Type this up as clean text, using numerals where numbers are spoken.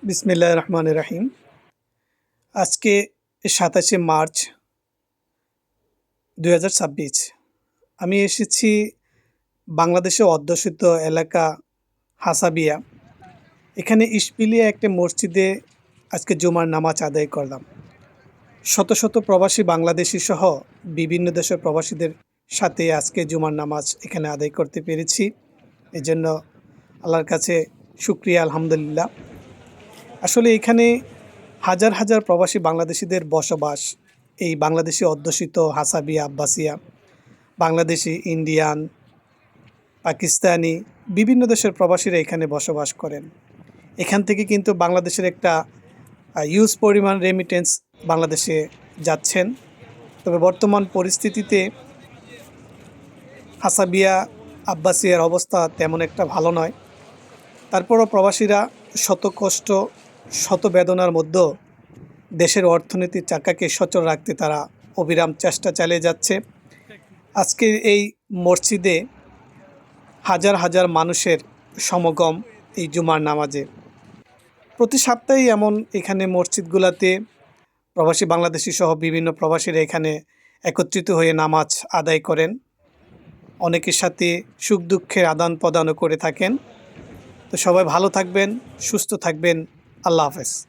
বিসমিল্লাহির রহমানির রহিম। আজকে ২৭শে মার্চ ২০২৬। আমি এসেছি বাংলাদেশের অধ্যুষিত এলাকা হাসাবিয়া। এখানে ইশবিলিয়া একটা মসজিদে আজকে জুমার নামাজ আদায় করলাম। শত শত প্রবাসী বাংলাদেশি সহ বিভিন্ন দেশের প্রবাসীদের সাথে আজকে জুমার নামাজ এখানে আদায় করতে পেরেছি। এজন্য আল্লাহর কাছে শুকরিয়া, আলহামদুলিল্লাহ। আসলে এখানে হাজার হাজার প্রবাসী বাংলাদেশিদের বসবাস। এই বাংলাদেশি অধ্যুষিত হাসাবিয়া, আব্বাসিয়া, বাংলাদেশি, ইন্ডিয়ান, পাকিস্তানি বিভিন্ন দেশের প্রবাসীরা এখানে বসবাস করেন। এখান থেকে কিন্তু বাংলাদেশের একটা হিউজ পরিমাণ রেমিটেন্স বাংলাদেশে যাচ্ছেন। তবে বর্তমান পরিস্থিতিতে হাসাবিয়া, আব্বাসিয়ার অবস্থা তেমন একটা ভালো নয়। তারপরও প্রবাসীরা শত কষ্ট, শত বেদনার মধ্যেও দেশের অর্থনীতির চাকাকে সচল রাখতে তারা অবিরাম চেষ্টা চালিয়ে যাচ্ছে। আজকের এই মসজিদে হাজার হাজার মানুষের সমাগম এই জুমার নামাজে। প্রতি সপ্তাহেই এমন এখানে মসজিদগুলোতে প্রবাসী বাংলাদেশি সহ বিভিন্ন প্রবাসীরা এখানে একত্রিত হয়ে নামাজ আদায় করেন। অনেকের সাথে সুখ দুঃখের আদান প্রদানও করে থাকেন। তো সবাই ভালো থাকবেন, সুস্থ থাকবেন। আল্লাহ হাফেজ।